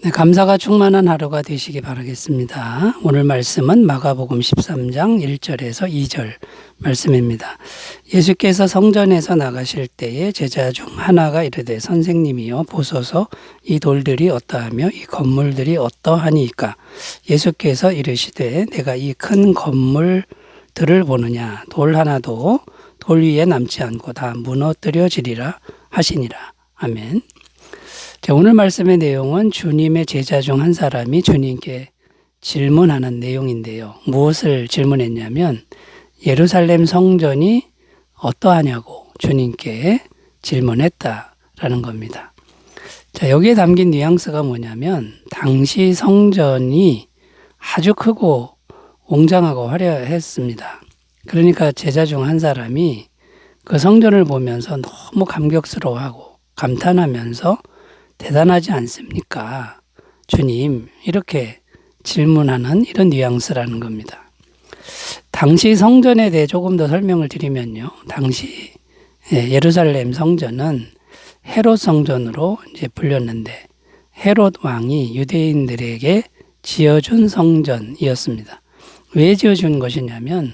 네, 감사가 충만한 하루가 되시기 바라겠습니다. 오늘 말씀은 마가복음 13장 1절에서 2절 말씀입니다. 예수께서 성전에서 나가실 때에 제자 중 하나가 이르되 선생님이여 보소서 이 돌들이 어떠하며 이 건물들이 어떠하니이까. 예수께서 이르시되 내가 이 큰 건물들을 보느냐 돌 하나도 돌 위에 남지 않고 다 무너뜨려지리라 하시니라. 아멘. 오늘 말씀의 내용은 주님의 제자 중 한 사람이 주님께 질문하는 내용인데요. 무엇을 질문했냐면 예루살렘 성전이 어떠하냐고 주님께 질문했다라는 겁니다. 자, 여기에 담긴 뉘앙스가 뭐냐면 당시 성전이 아주 크고 웅장하고 화려했습니다. 그러니까 제자 중 한 사람이 그 성전을 보면서 너무 감격스러워하고 감탄하면서 대단하지 않습니까? 주님, 이렇게 질문하는 이런 뉘앙스라는 겁니다. 당시 성전에 대해 조금 더 설명을 드리면요. 당시 예루살렘 성전은 헤롯 성전으로 이제 불렸는데 헤롯 왕이 유대인들에게 지어준 성전이었습니다. 왜 지어준 것이냐면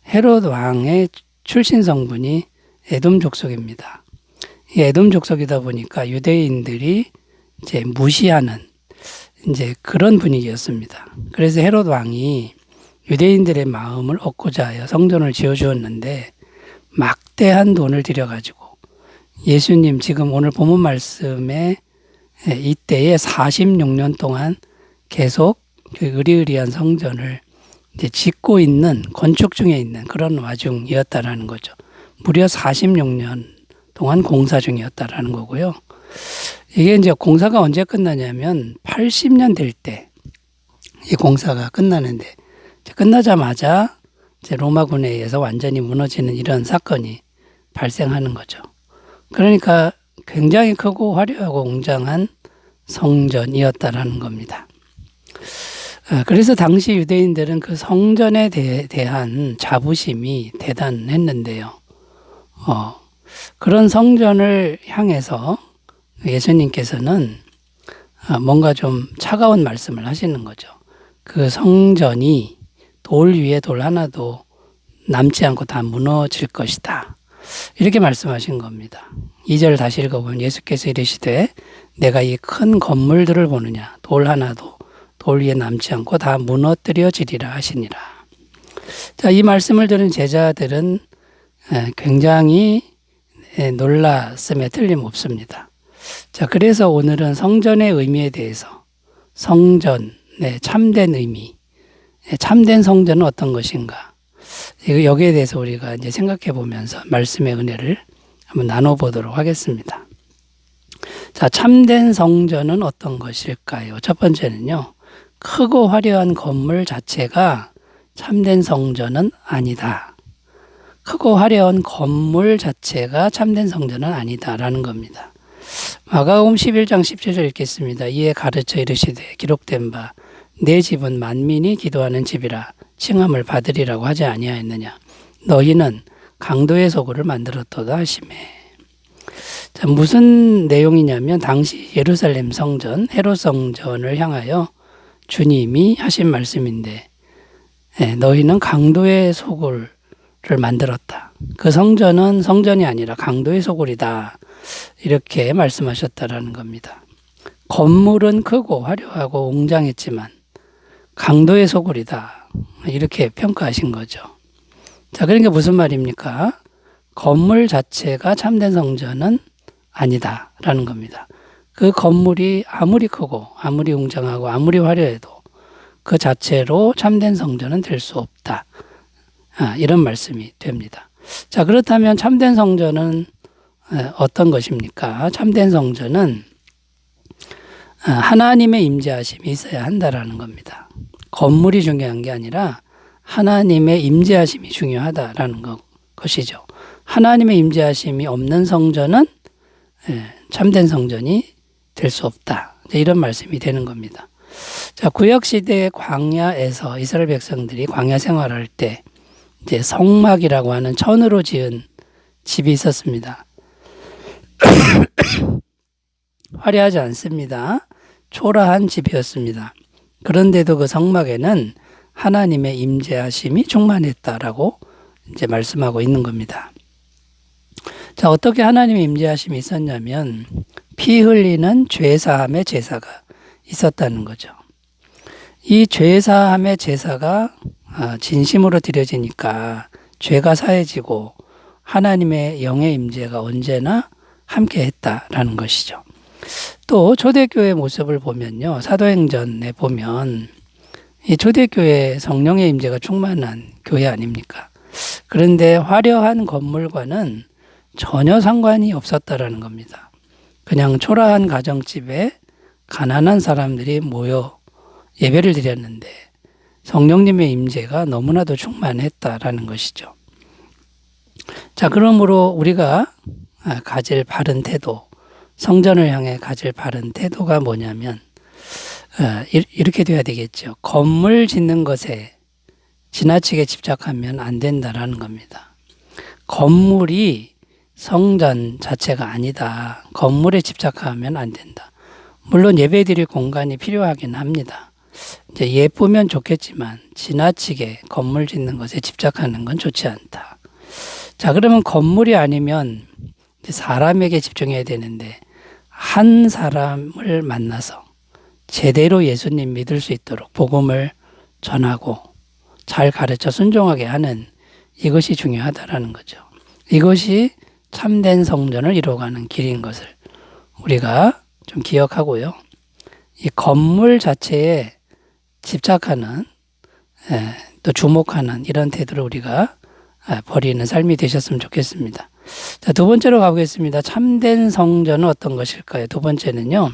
헤롯 왕의 출신 성분이 에돔 족속입니다. 에돔 족속이다 보니까 유대인들이 이제 무시하는 이제 그런 분위기였습니다. 그래서 헤롯 왕이 유대인들의 마음을 얻고자 하여 성전을 지어 주었는데 막대한 돈을 들여가지고 예수님 지금 오늘 본문 말씀에 이때에 46년 동안 계속 그 의리의리한 성전을 이제 짓고 있는 건축 중에 있는 그런 와중이었다라는 거죠. 무려 46년 동안 공사 중이었다라는 거고요. 이게 이제 공사가 언제 끝나냐면 80년 될 때 이 공사가 끝나는데 끝나자마자 이제 로마군에 의해서 완전히 무너지는 이런 사건이 발생하는 거죠. 그러니까 굉장히 크고 화려하고 웅장한 성전이었다라는 겁니다. 그래서 당시 유대인들은 그 성전에 대한 자부심이 대단했는데요. 그런 성전을 향해서 예수님께서는 뭔가 좀 차가운 말씀을 하시는 거죠. 그 성전이 돌 위에 돌 하나도 남지 않고 다 무너질 것이다. 이렇게 말씀하신 겁니다. 2절 다시 읽어보면 예수께서 이르시되 내가 이 큰 건물들을 보느냐 돌 하나도 돌 위에 남지 않고 다 무너뜨려지리라 하시니라. 자, 이 말씀을 들은 제자들은 굉장히 놀랐음에 틀림없습니다. 자, 그래서 오늘은 성전의 의미에 대해서 성전의 참된 의미, 참된 성전은 어떤 것인가? 여기에 대해서 우리가 이제 생각해 보면서 말씀의 은혜를 한번 나눠보도록 하겠습니다. 자, 참된 성전은 어떤 것일까요? 첫 번째는요, 크고 화려한 건물 자체가 참된 성전은 아니다. 크고 화려한 건물 자체가 참된 성전은 아니다라는 겁니다. 마가복음 11장 17절 읽겠습니다. 이에 가르쳐 이르시되 기록된 바 내 집은 만민이 기도하는 집이라 칭함을 받으리라고 하지 아니하였느냐. 너희는 강도의 소굴을 만들었도다 하시매. 자, 무슨 내용이냐면 당시 예루살렘 성전, 헤롯 성전을 향하여 주님이 하신 말씀인데 너희는 강도의 소굴 를 만들었다. 그 성전은 성전이 아니라 강도의 소굴이다. 이렇게 말씀하셨다라는 겁니다. 건물은 크고 화려하고 웅장했지만 강도의 소굴이다. 이렇게 평가하신 거죠. 자, 그러니까 무슨 말입니까? 건물 자체가 참된 성전은 아니다라는 겁니다. 그 건물이 아무리 크고 아무리 웅장하고 아무리 화려해도 그 자체로 참된 성전은 될 수 없다. 이런 말씀이 됩니다. 자, 그렇다면 참된 성전은 어떤 것입니까? 참된 성전은 하나님의 임재하심이 있어야 한다라는 겁니다. 건물이 중요한 게 아니라 하나님의 임재하심이 중요하다라는 것이죠. 하나님의 임재하심이 없는 성전은 참된 성전이 될 수 없다. 이런 말씀이 되는 겁니다. 자, 구약시대의 광야에서 이스라엘 백성들이 광야 생활할 때 이제 성막이라고 하는 천으로 지은 집이 있었습니다. 화려하지 않습니다. 초라한 집이었습니다. 그런데도 그 성막에는 하나님의 임재하심이 충만했다라고 이제 말씀하고 있는 겁니다. 자, 어떻게 하나님의 임재하심이 있었냐면 피 흘리는 죄사함의 제사가 있었다는 거죠. 이 죄사함의 제사가 진심으로 드려지니까 죄가 사해지고 하나님의 영의 임재가 언제나 함께 했다라는 것이죠. 또 초대교회 모습을 보면요. 사도행전에 보면 이 초대교회 성령의 임재가 충만한 교회 아닙니까? 그런데 화려한 건물과는 전혀 상관이 없었다라는 겁니다. 그냥 초라한 가정집에 가난한 사람들이 모여 예배를 드렸는데 성령님의 임재가 너무나도 충만했다라는 것이죠. 자, 그러므로 우리가 가질 바른 태도, 성전을 향해 가질 바른 태도가 뭐냐면 이렇게 돼야 되겠죠. 건물 짓는 것에 지나치게 집착하면 안 된다라는 겁니다. 건물이 성전 자체가 아니다. 건물에 집착하면 안 된다. 물론 예배드릴 공간이 필요하긴 합니다. 이제 예쁘면 좋겠지만 지나치게 건물 짓는 것에 집착하는 건 좋지 않다. 자, 그러면 건물이 아니면 사람에게 집중해야 되는데 한 사람을 만나서 제대로 예수님 믿을 수 있도록 복음을 전하고 잘 가르쳐 순종하게 하는 이것이 중요하다라는 거죠. 이것이 참된 성전을 이루어가는 길인 것을 우리가 좀 기억하고요. 이 건물 자체에 집착하는 또 주목하는 이런 태도를 우리가 버리는 삶이 되셨으면 좋겠습니다. 자, 두 번째로 가보겠습니다. 참된 성전은 어떤 것일까요? 두 번째는요.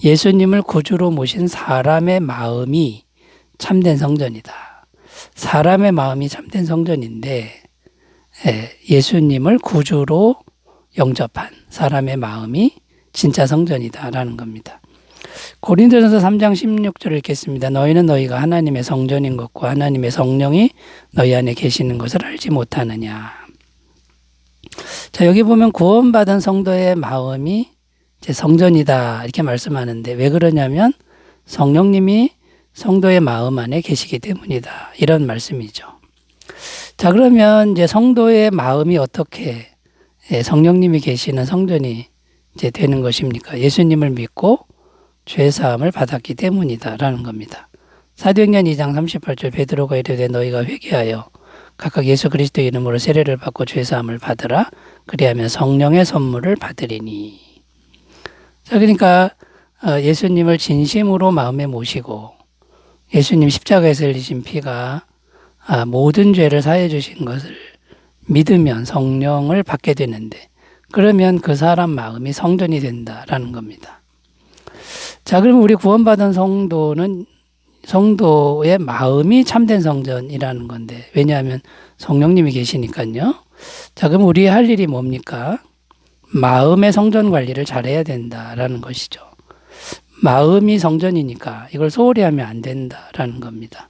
예수님을 구주로 모신 사람의 마음이 참된 성전이다. 사람의 마음이 참된 성전인데 예수님을 구주로 영접한 사람의 마음이 진짜 성전이다라는 겁니다. 고린도전서 3장 16절을 읽겠습니다. 너희는 너희가 하나님의 성전인 것과 하나님의 성령이 너희 안에 계시는 것을 알지 못하느냐. 자, 여기 보면 구원받은 성도의 마음이 이제 성전이다 이렇게 말씀하는데 왜 그러냐면 성령님이 성도의 마음 안에 계시기 때문이다. 이런 말씀이죠. 자, 그러면 이제 성도의 마음이 어떻게 성령님이 계시는 성전이 이제 되는 것입니까? 예수님을 믿고 죄 사함을 받았기 때문이다라는 겁니다. 사도행전 2장 38절 베드로가 이르되 너희가 회개하여 각각 예수 그리스도 이름으로 세례를 받고 죄 사함을 받으라. 그리하면 성령의 선물을 받으리니. 자, 그러니까 예수님을 진심으로 마음에 모시고 예수님 십자가에서 흘리신 피가 모든 죄를 사해 주신 것을 믿으면 성령을 받게 되는데 그러면 그 사람 마음이 성전이 된다라는 겁니다. 자, 그럼 우리 구원받은 성도의 마음이 참된 성전이라는 건데 왜냐하면 성령님이 계시니까요. 자, 그럼 우리 할 일이 뭡니까? 마음의 성전 관리를 잘해야 된다라는 것이죠. 마음이 성전이니까 이걸 소홀히 하면 안 된다라는 겁니다.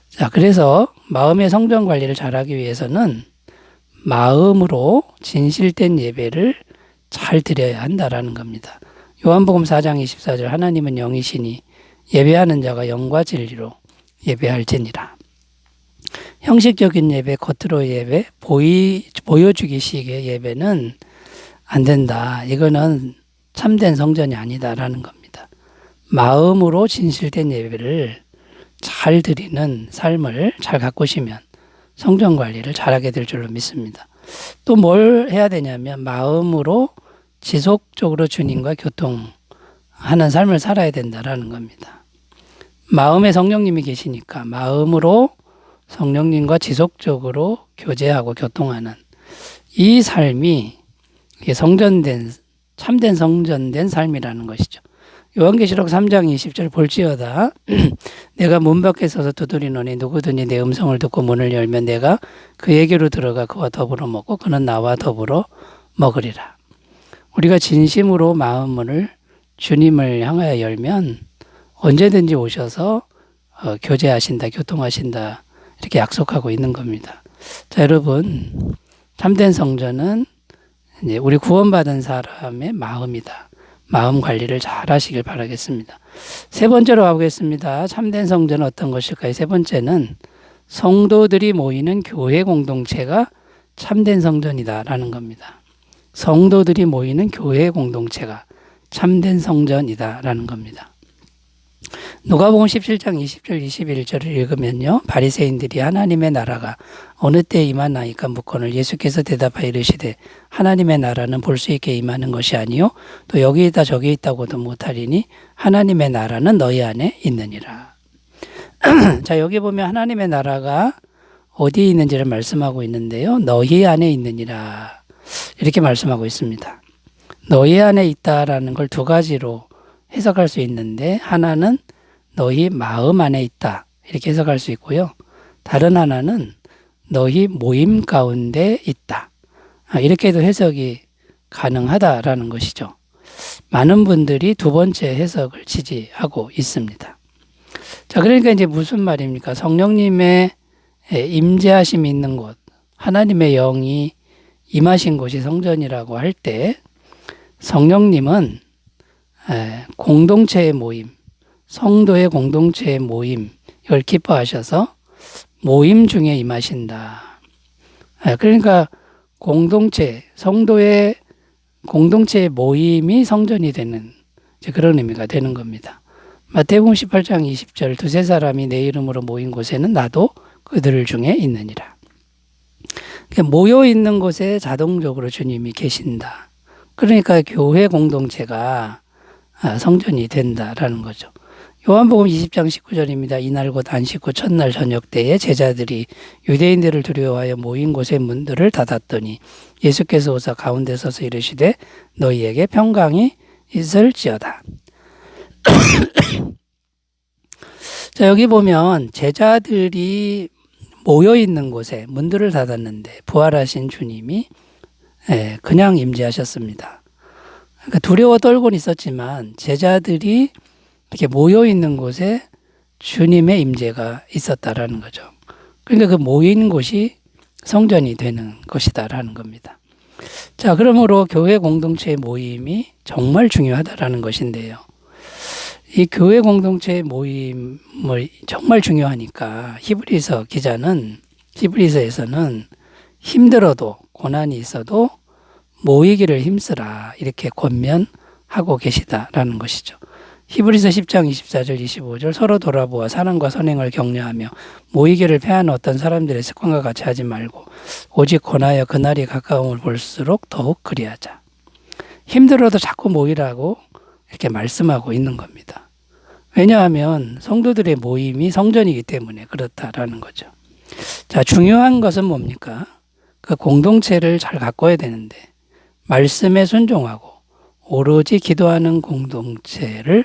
자, 그래서 마음의 성전 관리를 잘하기 위해서는 마음으로 진실된 예배를 잘 드려야 한다라는 겁니다. 요한복음 4장 24절 하나님은 영이시니 예배하는 자가 영과 진리로 예배할지니라. 형식적인 예배, 겉으로 예배, 보여주기식의 예배는 안 된다. 이거는 참된 성전이 아니다라는 겁니다. 마음으로 진실된 예배를 잘 드리는 삶을 잘 가꾸시면 성전 관리를 잘하게 될 줄로 믿습니다. 또 뭘 해야 되냐면 마음으로 지속적으로 주님과 교통하는 삶을 살아야 된다라는 겁니다. 마음에 성령님이 계시니까 마음으로 성령님과 지속적으로 교제하고 교통하는 이 삶이 참된 성전된 삶이라는 것이죠. 요한계시록 3장 20절 볼지어다 내가 문 밖에 서서 두드리노니 누구든지 내 음성을 듣고 문을 열면 내가 그에게로 들어가 그와 더불어 먹고 그는 나와 더불어 먹으리라. 우리가 진심으로 마음문을 주님을 향하여 열면 언제든지 오셔서 교제하신다, 교통하신다 이렇게 약속하고 있는 겁니다. 자, 여러분 참된 성전은 이제 우리 구원받은 사람의 마음이다. 마음 관리를 잘 하시길 바라겠습니다. 세 번째로 가보겠습니다. 참된 성전은 어떤 것일까요? 세 번째는 성도들이 모이는 교회 공동체가 참된 성전이다라는 겁니다. 성도들이 모이는 교회 공동체가 참된 성전이다라는 겁니다. 누가복음 17장 20절 21절을 읽으면요. 바리새인들이 하나님의 나라가 어느 때에 임하나이까 묻거늘 예수께서 대답하여 이르시되 하나님의 나라는 볼 수 있게 임하는 것이 아니요 또 여기 있다 저기 있다고도 못하리니 하나님의 나라는 너희 안에 있느니라. 자, 여기 보면 하나님의 나라가 어디에 있는지를 말씀하고 있는데요. 너희 안에 있느니라. 이렇게 말씀하고 있습니다. 너희 안에 있다라는 걸 두 가지로 해석할 수 있는데 하나는 너희 마음 안에 있다 이렇게 해석할 수 있고요. 다른 하나는 너희 모임 가운데 있다 이렇게도 해석이 가능하다라는 것이죠. 많은 분들이 두 번째 해석을 지지하고 있습니다. 자, 그러니까 이제 무슨 말입니까? 성령님의 임재하심이 있는 곳, 하나님의 영이 임하신 곳이 성전이라고 할 때 성령님은 공동체의 모임, 성도의 공동체의 모임, 이걸 기뻐하셔서 모임 중에 임하신다. 그러니까 공동체, 성도의 공동체의 모임이 성전이 되는 그런 의미가 되는 겁니다. 마태복음 18장 20절 두세 사람이 내 이름으로 모인 곳에는 나도 그들 중에 있느니라. 모여 있는 곳에 자동적으로 주님이 계신다. 그러니까 교회 공동체가 성전이 된다라는 거죠. 요한복음 20장 19절입니다. 이날 곧 안식 후 첫날 저녁 때에 제자들이 유대인들을 두려워하여 모인 곳의 문들을 닫았더니 예수께서 오사 가운데 서서 이르시되 너희에게 평강이 있을지어다. 자, 여기 보면 제자들이 모여 있는 곳에 문들을 닫았는데 부활하신 주님이 그냥 임재하셨습니다. 그러니까 두려워 떨곤 있었지만 제자들이 이렇게 모여 있는 곳에 주님의 임재가 있었다라는 거죠. 그러니까 그 모인 곳이 성전이 되는 것이다라는 겁니다. 자, 그러므로 교회 공동체의 모임이 정말 중요하다라는 것인데요. 이 교회 공동체의 모임을 정말 중요하니까 히브리서 기자는 히브리서에서는 힘들어도 고난이 있어도 모이기를 힘쓰라 이렇게 권면하고 계시다라는 것이죠. 히브리서 10장 24절 25절 서로 돌아보아 사랑과 선행을 격려하며 모이기를 패하는 어떤 사람들의 습관과 같이 하지 말고 오직 권하여 그날이 가까움을 볼수록 더욱 그리하자. 힘들어도 자꾸 모이라고 이렇게 말씀하고 있는 겁니다. 왜냐하면 성도들의 모임이 성전이기 때문에 그렇다라는 거죠. 자, 중요한 것은 뭡니까? 그 공동체를 잘 가꿔야 되는데 말씀에 순종하고 오로지 기도하는 공동체를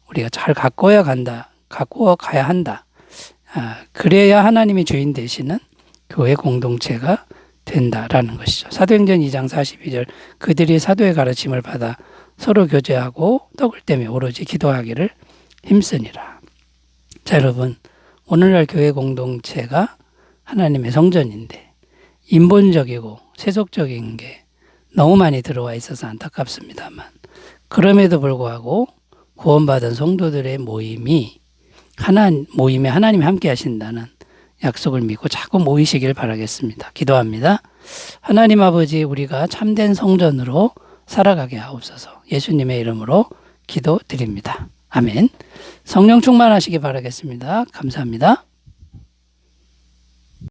우리가 잘 가꿔야 가야 한다. 그래야 하나님이 주인 되시는 교회 공동체가 된다라는 것이죠. 사도행전 2장 42절 그들이 사도의 가르침을 받아 서로 교제하고 떡을 떼며 오로지 기도하기를 힘쓰니라. 자, 여러분, 오늘날 교회 공동체가 하나님의 성전인데 인본적이고 세속적인 게 너무 많이 들어와 있어서 안타깝습니다만 그럼에도 불구하고 구원받은 성도들의 모임에 하나님이 함께 하신다는 약속을 믿고 자꾸 모이시길 바라겠습니다. 기도합니다. 하나님 아버지, 우리가 참된 성전으로 살아가게 하옵소서. 예수님의 이름으로 기도드립니다. 아멘. 성령 충만하시기 바라겠습니다. 감사합니다.